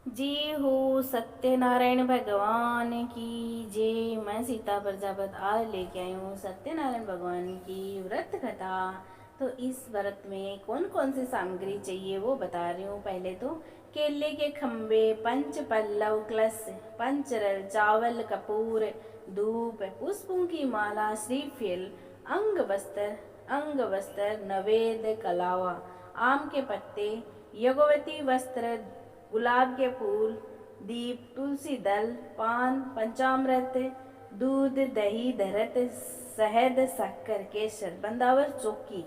जी हो सत्यनारायण भगवान की जय। मैं सीता प्रजापत आज लेके आई हूँ सत्यनारायण भगवान की व्रत कथा। तो इस व्रत में कौन कौन सी सामग्री चाहिए वो बता रही हूँ। पहले तो केले के खम्बे, पंच पल्लव, कलश, पंचरल, चावल, कपूर, धूप, पुष्पों की माला, श्रीफल, अंग वस्त्र, नवेद, कलावा, आम के पत्ते, यज्ञवती वस्त्र, गुलाब के फूल, दीप, तुलसी दल, पान, पंचामृत, दूध, दही, दरत, शहद, शक्कर, केसर, बंदावर, चौकी।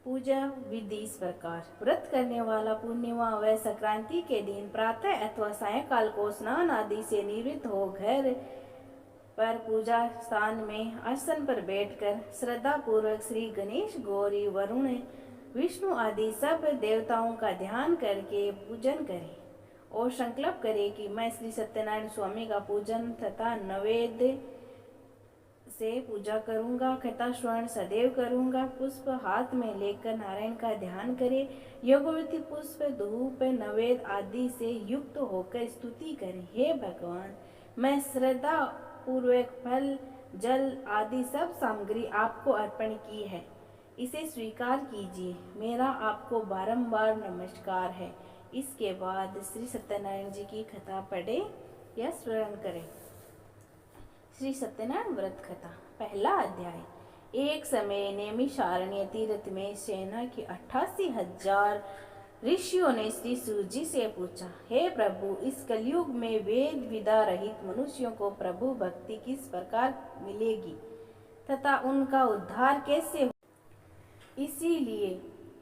पूजा विधि इस प्रकार। व्रत करने वाला पूर्णिमा व संक्रांति के दिन प्रातः अथवा सायंकाल को स्नान आदि से निवृत्त हो घर पर पूजा स्थान में आसन पर बैठकर श्रद्धा पूर्वक श्री गणेश, गौरी, वरुण, विष्णु आदि सब देवताओं का ध्यान करके पूजन करें और संकल्प करें कि मैं श्री सत्यनारायण स्वामी का पूजन तथा नैवेद्य से पूजा करूंगा, कथा श्रवण सदैव करूंगा। पुष्प हाथ में लेकर नारायण का ध्यान करें। योगवती पुष्प, धूप, नवेद आदि से युक्त होकर स्तुति करें। हे भगवान, मैं श्रद्धा पूर्वक फल, जल आदि सब सामग्री आपको अर्पण की है, इसे स्वीकार कीजिए। मेरा आपको बारंबार नमस्कार है। इसके बाद श्री सत्यनारायण जी की कथा पढ़े या स्मरण करें। श्री सत्यनारायण व्रत कथा। पहला अध्याय। एक समय नैमिषारण्य तीर्थ में सेना की 88,000 ऋषियों ने श्री सूत जी से पूछा, हे प्रभु, इस कलयुग में वेद विदा रहित मनुष्यों को प्रभु भक्ति किस प्रकार मिलेगी तथा उनका उद्धार कैसे हो? इसीलिए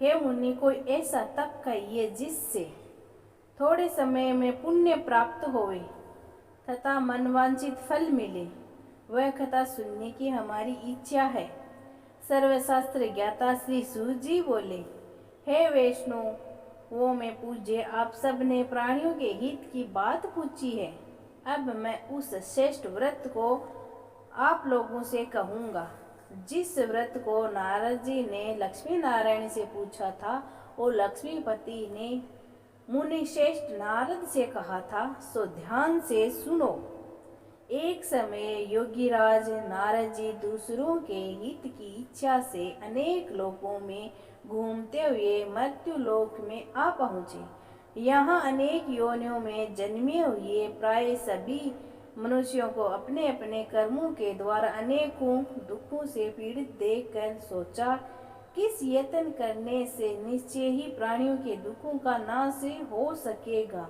हे मुनि, कोई ऐसा तप कहिए जिससे थोड़े समय में पुण्य प्राप्त होवे तथा मनवांछित फल मिले। वह कथा सुनने की हमारी इच्छा है। सर्वशास्त्र ज्ञाता श्री सूत जी बोले, हे वैष्णव में पूज्य, आप सब ने प्राणियों के हित की बात पूछी है। अब मैं उस श्रेष्ठ व्रत को आप लोगों से कहूँगा जिस व्रत को नारद जी ने लक्ष्मी नारायण से पूछा था और लक्ष्मीपति ने मुनि श्रेष्ठ नारद से कहा था, सो ध्यान से सुनो। एक समय योगीराज नारद जी दूसरों के हित की इच्छा से अनेक लोकों में घूमते हुए मृत्यु लोक में आ पहुँचे। यहाँ अनेक योनियों में जन्मे हुए प्राय सभी मनुष्यों को अपने अपने कर्मों के द्वारा अनेकों दुखों से पीड़ित देखकर सोचा, किस यत्न करने से निश्चय ही प्राणियों के दुखों का नाश हो सकेगा।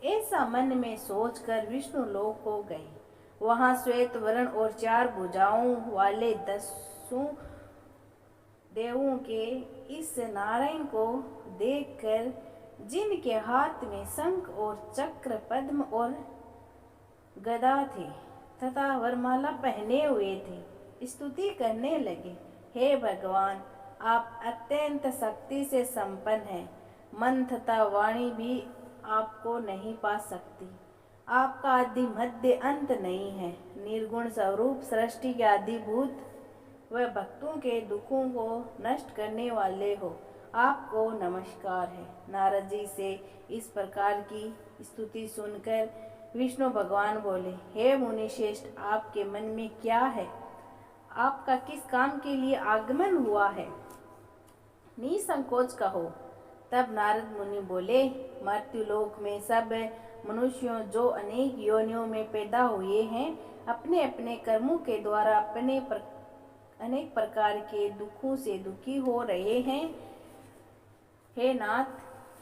ऐसा मन में सोचकर विष्णु लोक को गए। वहाँ श्वेत वर्ण और 4 भुजाओं वाले 10 देवों के इस नारायण को देखकर, जिनके हाथ में शंख और चक्र, पद्म और गदा थे तथा वरमाला पहने हुए थे, स्तुति करने लगे, हे भगवान, आप अत्यंत शक्ति से संपन्न हैं। मन तथा वाणी भी आपको नहीं पा सकती। आपका आदि मध्य अंत नहीं है। निर्गुण स्वरूप सृष्टि के आदिभूत व भक्तों के दुखों को नष्ट करने वाले हो, आपको नमस्कार है। नारद जी से इस प्रकार की स्तुति सुनकर विष्णु भगवान बोले, हे मुनि श्रेष्ठ, आपके मन में क्या है? आपका किस काम के लिए आगमन हुआ है? निसंकोच कहो। तब नारद मुनि बोले, मर्त्युलोक में सब मनुष्यों जो अनेक योनियों में पैदा हुए हैं, अपने अपने कर्मों के द्वारा अनेक प्रकार के दुखों से दुखी हो रहे हैं। हे नाथ,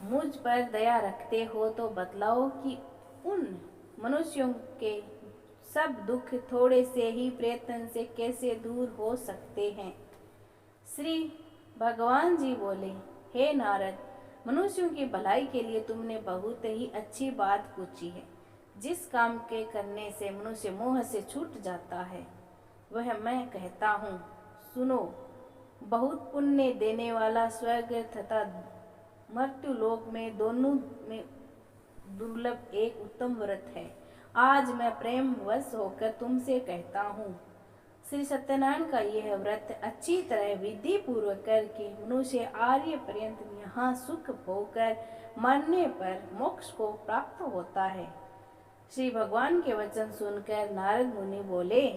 मुझ पर दया रखते हो तो बतलाओ कि उन मनुष्यों के सब दुख थोड़े से ही प्रयत्न से कैसे दूर हो सकते हैं। श्री भगवान जी बोले, हे नारद, मनुष्यों की भलाई के लिए तुमने बहुत ही अच्छी बात पूछी है। जिस काम के करने से मनुष्य मोह से छूट जाता है, वह मैं कहता हूँ, सुनो। बहुत पुण्य देने वाला स्वर्ग तथा मर्त्युलोक में दोनों में दुर्लभ एक उत्तम व्रत है। आज मैं प्रेम वश होकर तुमसे कहता हूँ, श्री सत्यनारायण का यह व्रत अच्छी तरह विधि पूर्वक करके मनुष्य आर्य पर्यंत यहाँ सुख भोगकर मरने पर मोक्ष को प्राप्त होता है। श्री भगवान के वचन सुनकर नारद मुनि बोले,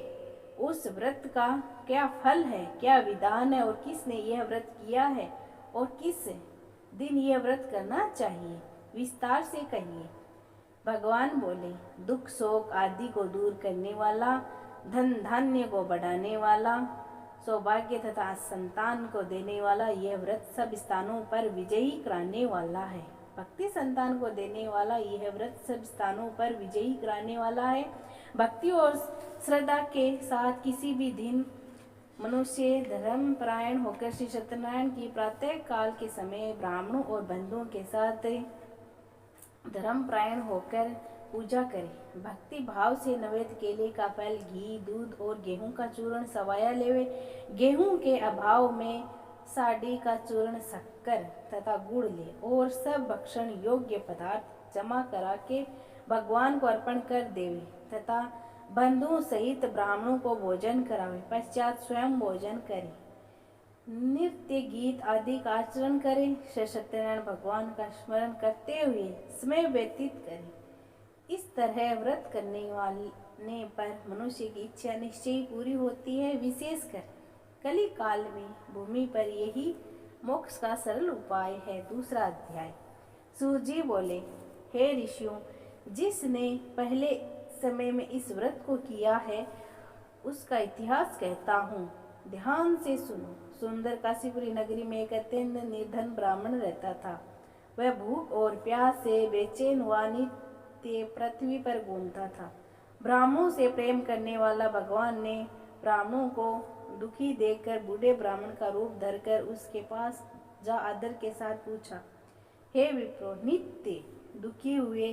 उस व्रत का क्या फल है, क्या विधान है, और किसने यह व्रत किया है और किस दिन यह व्रत करना चाहिए, विस्तार से कहिए। भगवान बोले, दुख शोक आदि को दूर करने वाला, धन धान्य को बढ़ाने वाला, सौभाग्य तथा संतान को देने वाला यह व्रत सब स्थानों पर विजयी कराने वाला है। भक्ति संतान को देने वाला यह व्रत सब स्थानों पर विजयी कराने वाला है। भक्ति और श्रद्धा के साथ किसी भी दिन मनुष्य धर्म परायण होकर श्री सत्यनारायण की प्रातः काल के समय ब्राह्मणों और बंधुओं के साथ धर्म परायण होकर पूजा करे। भक्ति भाव से नैवेद्य केले का फल, घी, दूध और गेहूं का चूर्ण सवाया लेवे। गेहूं के अभाव में साड़ी का चूर्ण, शक्कर तथा गुड़ ले और सब भक्षण योग्य पदार्थ जमा करा के भगवान को अर्पण कर देवे तथा बंधुओं सहित ब्राह्मणों को भोजन करावे। पश्चात स्वयं भोजन करे, नृत्य गीत आदि का आचरण करे, श्री सत्यनारायण भगवान का स्मरण करते हुए समय व्यतीत करे। इस तरह व्रत करने वाले पर मनुष्य की इच्छा निश्चय पूरी होती है। विशेषकर कली काल में भूमि पर यही मोक्ष का सरल उपाय है। दूसरा अध्याय। सूत जी बोले, हे ऋषियों, जिसने पहले समय में इस व्रत को किया है उसका इतिहास कहता हूँ, ध्यान से सुनो। सुंदर काशीपुरी नगरी में एक अत्यंत निर्धन ब्राह्मण रहता था। वह भूख और प्यास से बेचैन हुआ नित्य पृथ्वी पर घूमता था। ब्राह्मणों से प्रेम करने वाला भगवान ने ब्राह्मणों को दुखी देखकर बूढ़े ब्राह्मण का रूप धरकर उसके पास जा आदर के साथ पूछा, हे विप्रो, नित्य दुखी हुए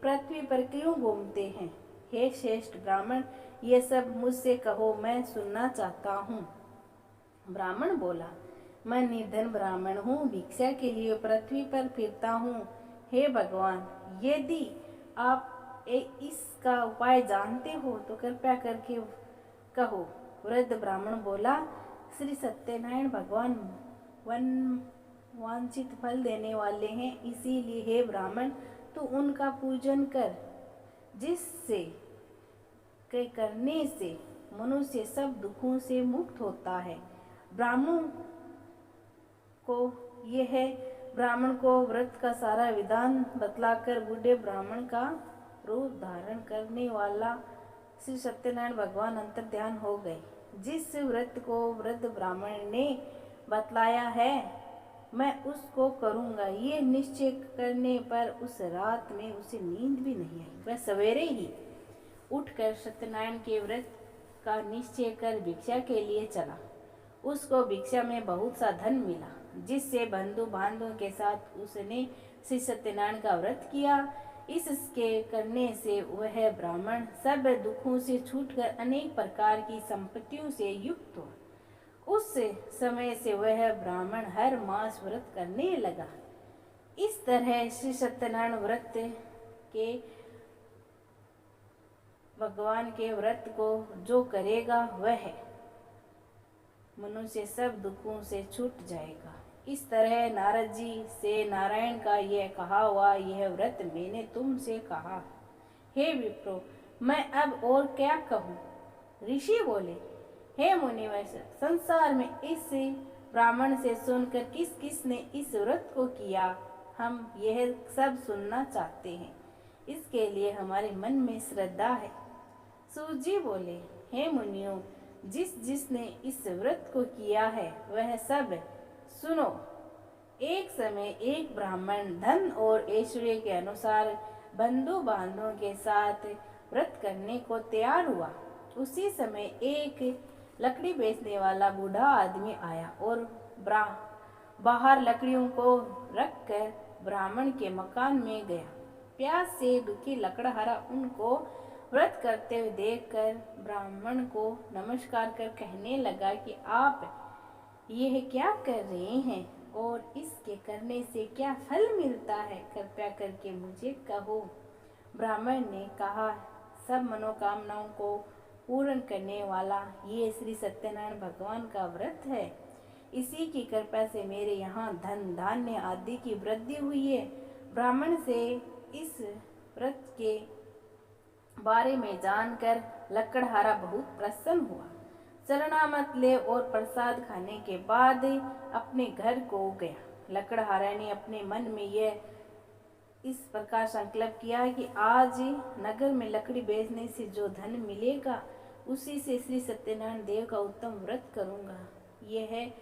पृथ्वी पर क्यों घूमते हैं? हे श्रेष्ठ ब्राह्मण, ये सब मुझसे कहो, मैं सुनना चाहता हूँ। ब्राह्मण बोला, मैं निर्धन ब्राह्मण हूँ, भिक्षा के लिए पृथ्वी पर फिरता हूँ। हे भगवान, यदि आप इसका उपाय जानते हो तो कृपया करके कहो। वृद्ध ब्राह्मण बोला, श्री सत्यनारायण भगवान वांछित फल देने वाले हैं, इसीलिए हे ब्राह्मण, तू उनका पूजन कर, जिससे करने से मनुष्य सब दुखों से मुक्त होता है। ब्राह्मण को व्रत का सारा विधान बतलाकर बूढ़े ब्राह्मण का रूप धारण करने वाला श्री सत्यनारायण भगवान अंतर्ध्यान हो गए। जिस व्रत को वृद्ध ब्राह्मण ने बतलाया है, मैं उसको करूँगा, ये निश्चय करने पर उस रात में उसे नींद भी नहीं आई। वह सवेरे ही उठकर सत्यनारायण के व्रत का निश्चय कर भिक्षा के लिए चला। उसको भिक्षा में बहुत सा धन मिला, जिससे बंधु बांधवों के साथ उसने श्री सत्यनारायण का व्रत किया। इसके करने से वह ब्राह्मण सब दुखों से छूटकर अनेक प्रकार की संपत्तियों से युक्त हुआ। उस समय से वह ब्राह्मण हर मास व्रत करने लगा। इस तरह श्री सत्यनारायण व्रत के भगवान के व्रत को जो करेगा वह मनुष्य सब दुखों से छूट जाएगा। इस तरह नारद जी से नारायण का यह कहा हुआ यह व्रत मैंने तुमसे कहा। हे विप्रो, मैं अब और क्या कहूँ? ऋषि बोले, हे मुनिवर, संसार में इस ब्राह्मण से सुनकर किस किस ने इस व्रत को किया, हम यह सब सुनना चाहते हैं। इसके लिए हमारे मन में श्रद्धा है। सूत जी बोले, हे मुनियों, जिसने इस व्रत को किया है वह सब सुनो। एक समय एक ब्राह्मण धन और ऐश्वर्य के अनुसार बंधु बांधवों के साथ व्रत करने को तैयार हुआ। उसी समय एक लकड़ी बेचने वाला बूढ़ा आदमी आया और बाहर लकड़ियों को रखकर ब्राह्मण के मकान में गया। प्यास से दुखी लकड़हारा उनको व्रत करते हुए देखकर ब्राह्मण को नमस्कार कर कहने लगा कि आप यह क्या कर रहे हैं और इसके करने से क्या फल मिलता है, कृपया करके मुझे कहो। ब्राह्मण ने कहा, सब मनोकामनाओं को पूर्ण करने वाला ये श्री सत्यनारायण भगवान का व्रत है। इसी की कृपा से मेरे यहाँ धन धान्य आदि की वृद्धि हुई है। ब्राह्मण से इस व्रत के बारे में जानकर लकड़हारा बहुत प्रसन्न हुआ। शरणामत ले और प्रसाद खाने के बाद अपने घर को गया। लकड़हारा ने अपने मन में यह इस प्रकार संकल्प किया कि आज नगर में लकड़ी बेचने से जो धन मिलेगा उसी से श्री सत्यनारायण देव का उत्तम व्रत करूंगा। यह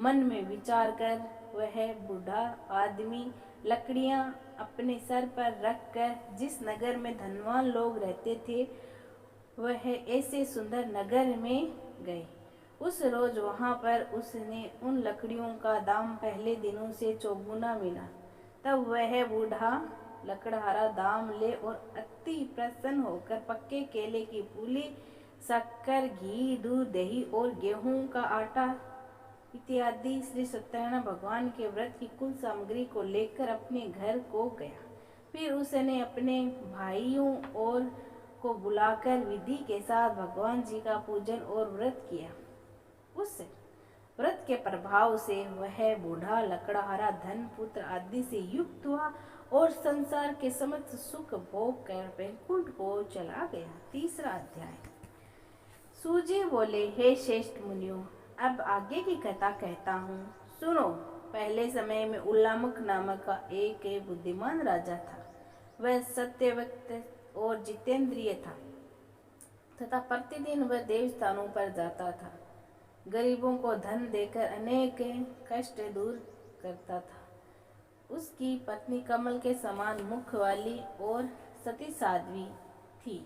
मन में विचार कर वह बूढ़ा आदमी लकड़ियां अपने सर पर रखकर जिस नगर में धनवान लोग रहते थे वह ऐसे सुंदर नगर में गए। उस रोज वहां पर उसने उन लकड़ियों का दाम पहले दिनों से चौगुना मिला। तब वह बूढ़ा लकड़हारा दाम ले और अति प्रसन्न होकर पक्के केले की पूली, शक्कर, घी, दूध, दही और गेहूं का आटा इत्यादि श्री सत्यनारायण भगवान के व्रत की कुल सामग्री को लेकर अपने घर को गया। फिर उसने अपने भाइयों और को बुलाकर विधि के साथ भगवान जी का पूजन और व्रत किया। उस व्रत के प्रभाव से वह बूढ़ा लकड़हारा धन पुत्र आदि से युक्त हुआ और संसार के समस्त सुख भोग कर वैकुंठ को चला गया। तीसरा अध्याय। सूजी बोले, हे श्रेष्ठ मुनियों, अब आगे की कथा कहता हूँ, सुनो। पहले समय में उल्लामक नामक का एक बुद्धिमान राजा था। वह सत्यवक्त और जितेंद्रिय था तथा प्रतिदिन वह देवस्थानों पर जाता था। गरीबों को धन देकर अनेक कष्ट दूर करता था। उसकी पत्नी कमल के समान मुख वाली और सती साध्वी थी।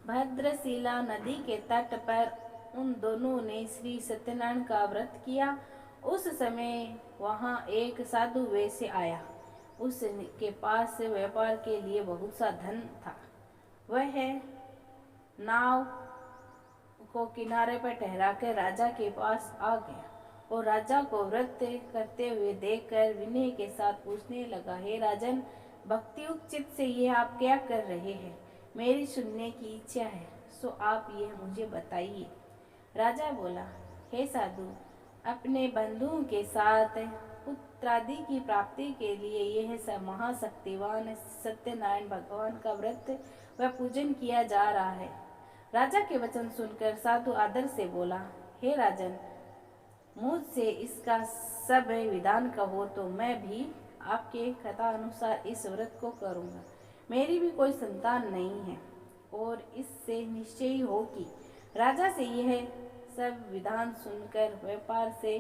भद्रशिला नदी के तट पर उन दोनों ने श्री सत्यनारायण का व्रत किया। उस समय वहां एक साधु वैश्य आया। उसके पास व्यापार के लिए बहुत सा धन था। वह नाव को किनारे पर ठहराकर राजा के पास आ गया और राजा को व्रत करते हुए देखकर विनय के साथ पूछने लगा, हे राजन, भक्तियुक्त चित्त से ये आप क्या कर रहे हैं? मेरी सुनने की इच्छा है, सो आप यह मुझे बताइए। राजा बोला, हे साधु, अपने बंधुओं के साथ पुत्रादि की प्राप्ति के लिए यह महाशक्तिवान सत्यनारायण भगवान का व्रत व पूजन किया जा रहा है। राजा के वचन सुनकर साधु आदर से बोला, हे राजन, मुझसे इसका सब विधान कहो तो मैं भी आपके कथा अनुसार इस व्रत को करूँगा। मेरी भी कोई संतान नहीं है और इससे निश्चय हो कि राजा से यह सब विधान सुनकर व्यापार से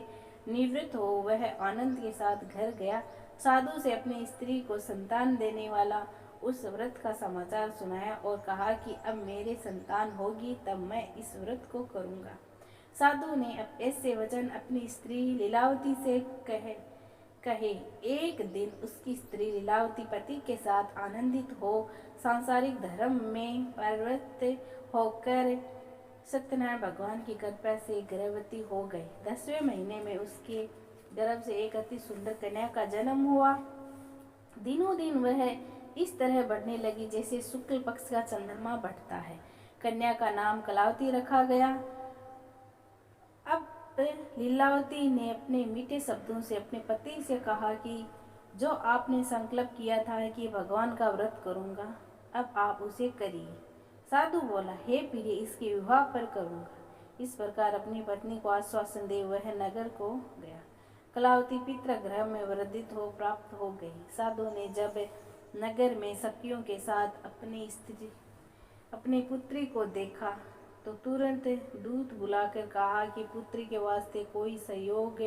निवृत्त हो वह आनंद के साथ घर गया। साधु से अपनी स्त्री को संतान देने वाला उस व्रत का समाचार सुनाया और कहा कि अब मेरे संतान होगी तब मैं इस व्रत को करूँगा। साधु ने अब ऐसे वचन अपनी स्त्री लीलावती से कहे। एक दिन उसकी स्त्री लीलावती पति के साथ आनंदित हो सांसारिक धर्म में प्रवृत्त होकर सत्यनारायण भगवान की कृपा से गर्भवती हो गई। 10वें महीने में उसके गर्भ से एक अति सुंदर कन्या का जन्म हुआ। दिनों दिन वह इस तरह बढ़ने लगी जैसे शुक्ल पक्ष का चंद्रमा बढ़ता है। कन्या का नाम कलावती रखा गया। अब लीलावती ने अपने मीठे शब्दों से अपने पति से कहा कि जो आपने संकल्प किया था कि भगवान का व्रत करूंगा, अब आप उसे करिए। साधु बोला, हे प्रिय, इसके विवाह पर करूंगा। इस प्रकार अपनी पत्नी को आश्वासन दे वह नगर को गया। कलावती पितृगृह में वृद्धित हो प्राप्त हो गई। साधु ने जब नगर में सखियों के साथ अपनी पुत्री को देखा तो तुरंत दूत बुलाकर कहा कि पुत्री के वास्ते कोई सहयोग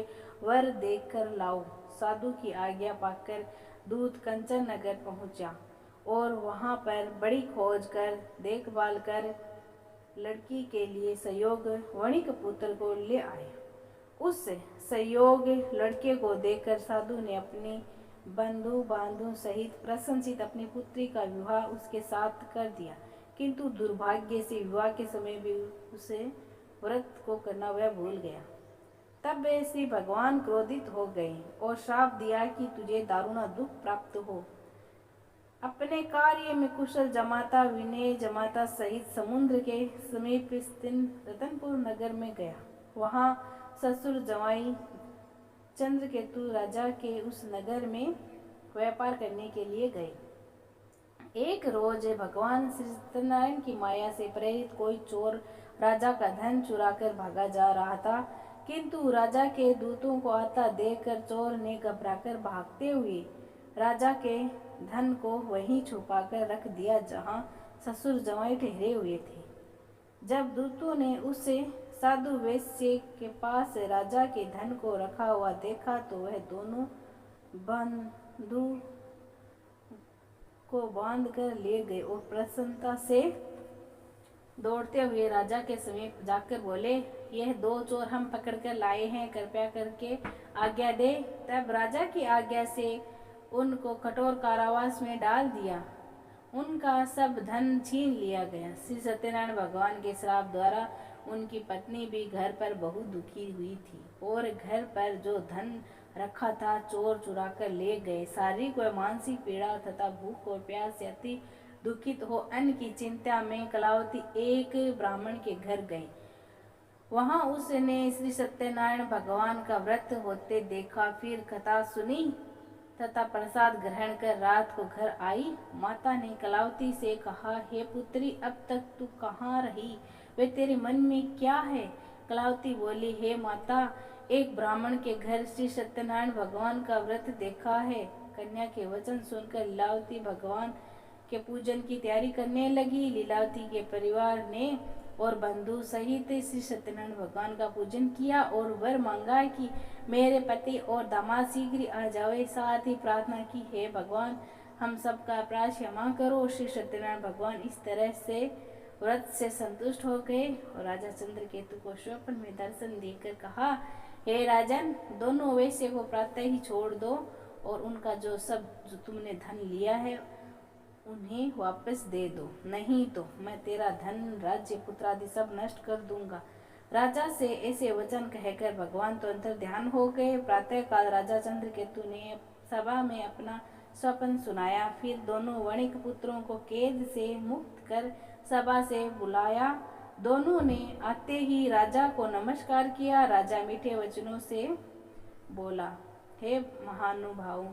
वर देखकर लाओ। साधु की आज्ञा पाकर दूत कंचन नगर पहुंचा और वहां पर बड़ी खोज कर देखभाल कर लड़की के लिए सहयोग वणिक पुत्र को ले आए। उस सहयोग लड़के को देखकर साधु ने अपने बंधु बांधु सहित प्रसन्नचित अपनी पुत्री का विवाह उसके साथ कर दिया। किंतु दुर्भाग्य से विवाह के समय भी उसे व्रत को करना वह भूल गया। तब वे श्री भगवान क्रोधित हो गए और श्राप दिया कि तुझे दारुणा दुख प्राप्त हो। अपने कार्य में कुशल जमाता विनय जमाता सहित समुद्र के समीप स्थित रतनपुर नगर में गया। वहाँ ससुर जमाई चंद्रकेतु राजा के उस नगर में व्यापार करने के लिए गए। एक रोज भगवान श्री सत्यनारायण की माया से प्रेरित कोई चोर राजा का धन चुराकर भागा जा रहा था, किंतु राजा के दूतों को आता देखकर चोर ने घबराकर भागते हुए राजा के धन को वहीं छुपाकर रख दिया जहां ससुर जमाई ठहरे हुए थे। जब दूतों ने उसे साधु वैश्य के पास राजा के धन को रखा हुआ देखा तो वह दोनों बंधु को बांध कर ले गए और प्रसन्नता से दौड़ते हुए राजा के समीप जाकर बोले, यह दो चोर हम पकड़कर लाए हैं, कृपया करके आज्ञा दे। तब राजा की आज्ञा से उनको कठोर कारावास में डाल दिया। उनका सब धन छीन लिया गया। श्री सत्यनारायण भगवान के श्राप द्वारा उनकी पत्नी भी घर पर बहुत दुखी हुई थी और घर पर जो धन रखा था चोर चुरा कर ले गए। शारीरिक व मानसिक पीड़ा तथा भूख और प्यास से अति दुखित हो अन्न की चिंता में कलावती एक ब्राह्मण के घर गई। वहां उसने श्री सत्यनारायण भगवान का व्रत होते देखा, फिर कथा सुनी तथा प्रसाद ग्रहण कर रात को घर आई। माता ने कलावती से कहा, हे पुत्री, अब तक तू कहाँ रही? वे तेरे मन में क्या है? कलावती बोली, हे माता, एक ब्राह्मण के घर श्री सत्यनारायण भगवान का व्रत देखा है। कन्या के वचन सुनकर लीलावती भगवान के पूजन की तैयारी करने लगी। लीलावती के परिवार ने और बंधु सहित श्री सत्यनारायण भगवान का पूजन किया और वर मांगा कि मेरे पति और दामाद शीघ्र आ जावे। साथ ही प्रार्थना की, हे भगवान, हम सबका अपराध क्षमा करो। श्री सत्यनारायण भगवान इस तरह से व्रत से संतुष्ट हो गए और राजा चंद्रकेतु को स्वप्न में दर्शन देकर कहा, हे राजन, दोनों वैश्य को प्रातः ही छोड़ दो और उनका जो तुमने धन लिया है उन्हें वापस दे दो, नहीं तो मैं तेरा धन राज्य पुत्र आदि सब नष्ट कर दूंगा। राजा से ऐसे वचन कहकर भगवान तो अंतर ध्यान हो गए। प्रातः काल राजा चंद्रकेतु ने सभा में अपना स्वप्न सुनाया। फिर दोनों वणिक पुत्रों को कैद से मुक्त कर सभा से बुलाया। दोनों ने आते ही राजा को नमस्कार किया। राजा मीठे वचनों से बोला, हे महानुभाव,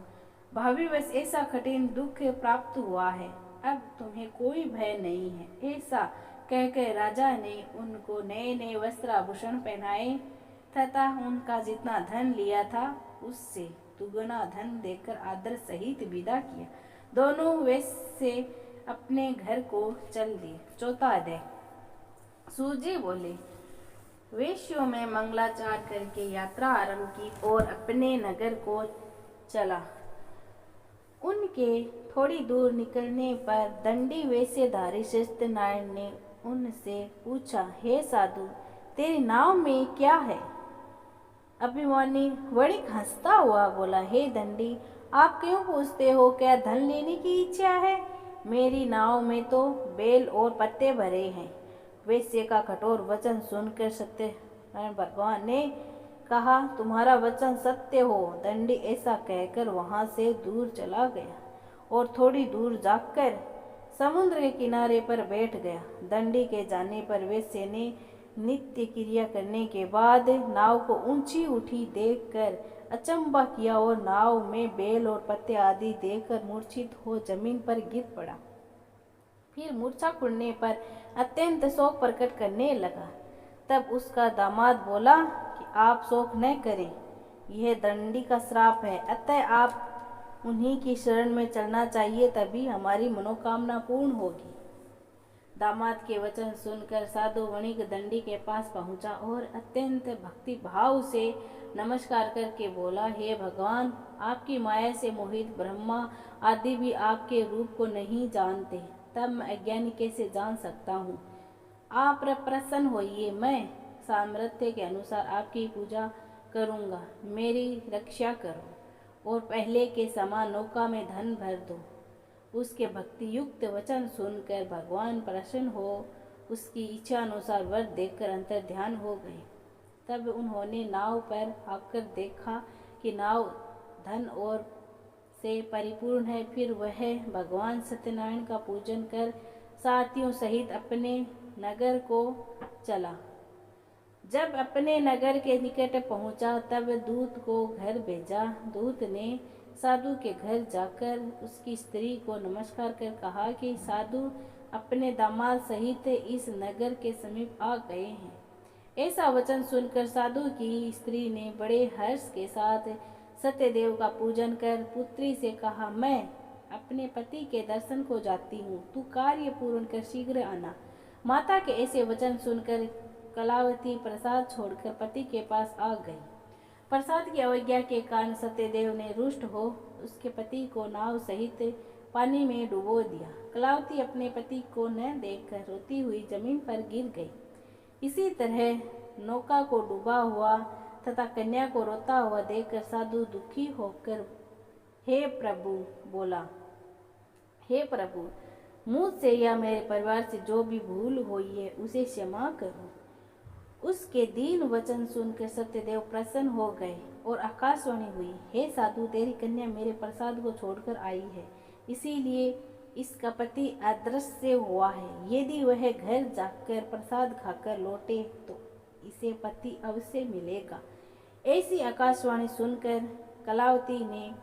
भाविवश ऐसा कठिन दुख प्राप्त हुआ है, अब तुम्हें कोई भय नहीं है। ऐसा कहकर राजा ने उनको नए नए वस्त्र आभूषण पहनाए तथा उनका जितना धन लिया था उससे दुगना धन देकर आदर सहित विदा किया। दोनों वैश्य अपने घर को चल दिए। चौथा अध्याय। सूजी बोले, वेश्यों में मंगलाचार करके यात्रा आरंभ की और अपने नगर को चला। उनके थोड़ी दूर निकलने पर दंडी वेश्यधारी सत्यनारायण ने उनसे पूछा, हे साधु, तेरी नाव में क्या है? अभिमानी वणिक हंसता हुआ बोला, हे दंडी, आप क्यों पूछते हो? क्या धन लेने की इच्छा है? मेरी नाव में तो बेल और पत्ते भरे हैं। वैश्य का कठोर वचन सुनकर सत्यनारायण भगवान ने कहा, तुम्हारा वचन सत्य हो। दंडी ऐसा कहकर वहां से दूर चला गया और थोड़ी दूर जाकर समुद्र के किनारे पर बैठ गया। दंडी के जाने पर वैश्य ने नित्य क्रिया करने के बाद नाव को ऊंची उठी देखकर अचंभा किया और नाव में बेल और पत्ते आदि देखकर मूर्छित हो जमीन पर गिर पड़ा। फिर मूर्छा खुलने पर अत्यंत शोक प्रकट करने लगा। तब उसका दामाद बोला कि आप शोक न करें, यह दंडी का श्राप है, अतः आप उन्हीं की शरण में चलना चाहिए, तभी हमारी मनोकामना पूर्ण होगी। दामाद के वचन सुनकर साधु वणिक दंडी के पास पहुंचा और अत्यंत भक्ति भाव से नमस्कार करके बोला, हे भगवान, आपकी माया से मोहित ब्रह्मा आदि भी आपके रूप को नहीं जानते, तब मैं अज्ञानी कैसे जान सकता हूँ। आप प्रसन्न होइए, मैं सामर्थ्य के अनुसार आपकी पूजा करूँगा। मेरी रक्षा करो और पहले के समान नौका में धन भर दो। उसके भक्ति युक्त वचन सुनकर भगवान प्रसन्न हो उसकी इच्छा अनुसार वर देकर अंतर ध्यान हो गए। तब उन्होंने नाव पर आकर देखा कि नाव धन और से परिपूर्ण है। फिर वह भगवान सत्यनारायण का पूजन कर साथियों सहित अपने नगर को चला। जब अपने नगर के निकट पहुंचा तब दूत को घर भेजा। दूत ने साधु के घर जाकर उसकी स्त्री को नमस्कार कर कहा कि साधु अपने दामाद सहित इस नगर के समीप आ गए हैं। ऐसा वचन सुनकर साधु की स्त्री ने बड़े हर्ष के साथ सत्यदेव का पूजन कर पुत्री से कहा, मैं अपने पति के दर्शन को जाती हूँ, तू कार्य पूर्ण कर शीघ्र आना। माता के ऐसे वचन सुनकर कलावती प्रसाद छोड़कर पति के पास आ गई। प्रसाद की अवज्ञा के कारण सत्यदेव ने रुष्ट हो उसके पति को नाव सहित पानी में डुबो दिया। कलावती अपने पति को न देखकर रोती हुई जमीन पर गिर गई। इसी तरह नौका को डूबा हुआ तथा कन्या को रोता हुआ देखकर साधु दुखी होकर हे प्रभु बोला, हे प्रभु, मुझसे या मेरे परिवार से जो भी भूल हुई है उसे क्षमा करो। उसके दीन वचन सुनकर सत्यदेव प्रसन्न हो गए और आकाशवाणी हुई, हे साधु, तेरी कन्या मेरे प्रसाद को छोड़कर आई है, इसीलिए इसका पति अदृश्य हुआ है। यदि वह घर जाकर प्रसाद खाकर लौटे तो इसे पति अवश्य मिलेगा। ऐसी आकाशवाणी सुनकर कलावती ने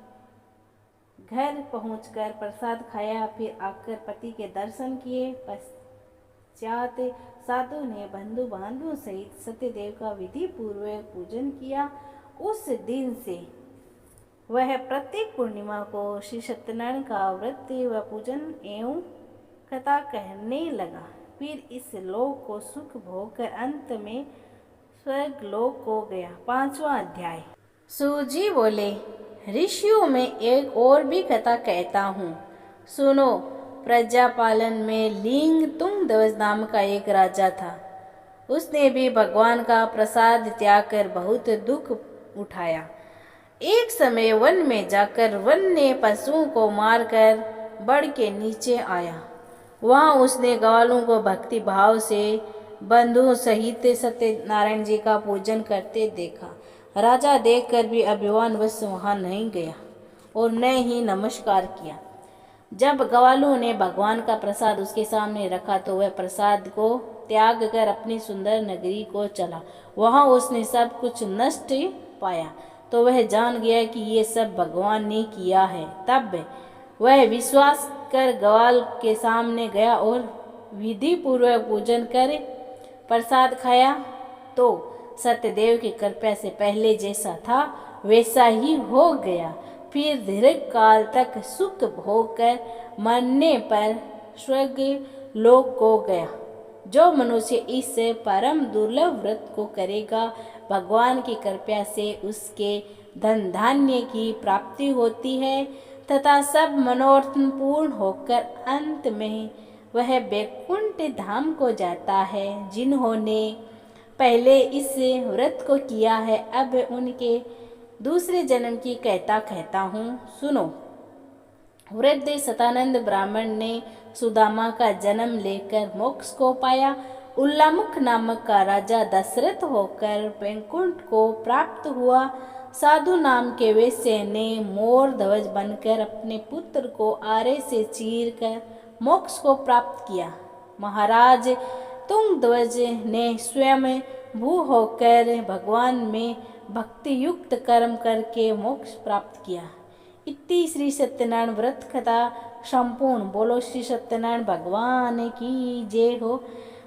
घर पहुंचकर प्रसाद खाया, फिर आकर पति के दर्शन किए। पश्चात साधु ने बंधु बांधवों सहित सत्यदेव का विधि पूर्वक पूजन किया। उस दिन से वह प्रत्येक पूर्णिमा को श्री सत्यनारायण का व्रत व पूजन एवं कथा कहने लगा। फिर इस लोक को सुख भोग कर अंत में स्वर्ग लोक को गया। 5वां अध्याय। सूजी बोले, ऋषियों में एक और भी कथा कहता हूँ, सुनो। प्रजापालन में लिंग तुंगध्वज नाम का एक राजा था। उसने भी भगवान का प्रसाद त्याग कर बहुत दुख उठाया। एक समय वन में जाकर वन्य पशुओं को मारकर बड़ के नीचे आया। वहाँ उसने ग्वालों को भक्ति भाव से बंधुओं सहित सत्यनारायण जी का पूजन करते देखा। राजा देखकर भी अभिमानवश वहाँ नहीं गया और न ही नमस्कार किया। जब ग्वालों ने भगवान का प्रसाद उसके सामने रखा तो वह प्रसाद को त्याग कर अपनी सुंदर नगरी को चला। वहाँ उसने सब कुछ नष्ट पाया तो वह जान गया कि ये सब भगवान ने किया है। तब वह विश्वास कर ग्वाल के सामने गया और विधि पूर्वक पूजन कर प्रसाद खाया तो सत्यदेव की कृपा से पहले जैसा था वैसा ही हो गया। फिर दीर्घ काल तक सुख भोग कर मरने पर स्वर्ग लोक को गया। जो मनुष्य इस परम दुर्लभ व्रत को करेगा, भगवान की कृपा से उसके धन धान्य की प्राप्ति होती है तथा सब मनोरथ पूर्ण होकर अंत में वह बैकुंठ धाम को जाता है। जिन्होंने पहले इस व्रत को किया है, अब उनके दूसरे जन्म की कहता हूँ, सुनो। वृद्ध सतानंद ब्राह्मण ने सुदामा का जन्म लेकर मोक्ष को पाया। उल्लामुख नामक का राजा दशरथ होकर वैकुंठ को प्राप्त हुआ। साधु नाम के वैश्य ने मोर ध्वज बनकर अपने पुत्र को आरे से चीर कर मोक्ष को प्राप्त किया। महाराज तुंगध्वज ने स्वयं भू होकर भगवान में भक्ति युक्त कर्म करके मोक्ष प्राप्त किया। इति श्री सत्यनारायण व्रत कथा संपूर्ण। बोलो श्री सत्यनारायण भगवान की जय हो।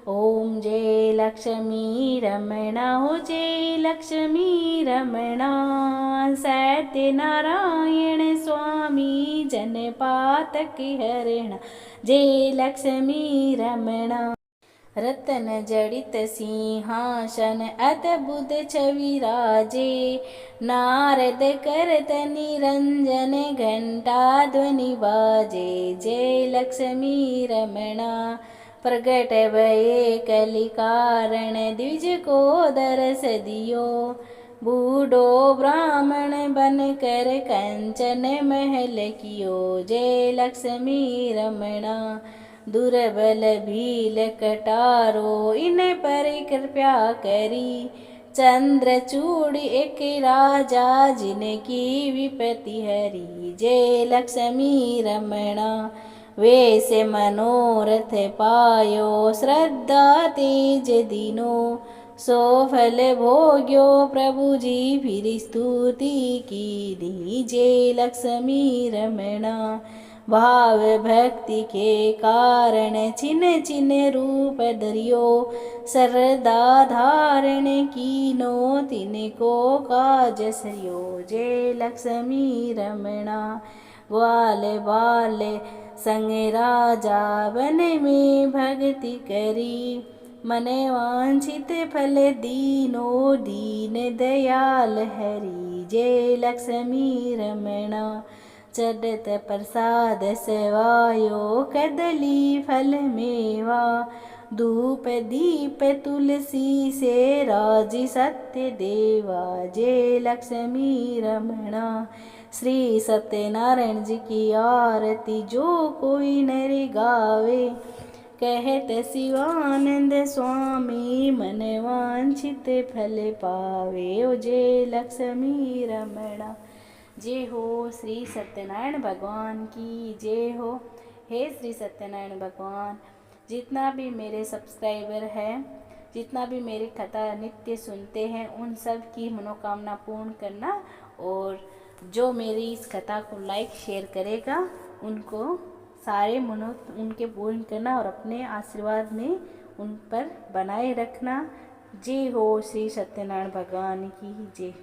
ओम जय लक्ष्मी रमणा हो, जय लक्ष्मी रमणा। सत्यनारायण स्वामी जनपातक हरण, जय लक्ष्मी रमणा। रतन जड़ित सिंहासन अद्भुत छवि राजे, नारद करत निरंजन घंटा ध्वनि बाजे, जय लक्ष्मी रमणा। प्रगट भये कलि कारण द्विज को दरस दियो, बूढ़ो ब्राह्मण बन कर कंचन महल कियो, जय लक्ष्मी रमणा। दुर्बल भील कटारो इन पर कृपा करी, चंद्रचूड़ एक राजा जिनकी विपत्ति हरी, जय लक्ष्मी रमणा वैसे मनोरथ पायो, श्रद्धा तेज दीनो सो फल भोग्यो, प्रभु जी फिर स्तुति कीनी, जय लक्ष्मी रमणा भाव भक्ति के कारण छिन छिन रूप धरियो, सरदा धारण कीनो तिनको काज सरियो, जय लक्ष्मी रमणा ग्वाल बाल संग राजा वन में भक्ति करी, मन वांछित फल दीनो दीन दयाल हरि, जय लक्ष्मी रमणा चढ़त प्रसाद सेवायो, कदली फल मेवा धूप दीप तुलसी से राजी सत्य देवा, जय लक्ष्मी रमणा श्री सत्यनारायण जी की आरती जो कोई नर गावे, कहत शिवानंद स्वामी मन वांछित फल पावे, ओ जय लक्ष्मी रमणा। जय हो श्री सत्यनारायण भगवान की जय हो। हे श्री सत्यनारायण भगवान, जितना भी मेरे सब्सक्राइबर हैं, जितना भी मेरी कथा नित्य सुनते हैं, उन सब की मनोकामना पूर्ण करना, और जो मेरी इस कथा को लाइक शेयर करेगा उनको सारे उनके पूर्ण करना और अपने आशीर्वाद में उन पर बनाए रखना। जय हो श्री सत्यनारायण भगवान की जय।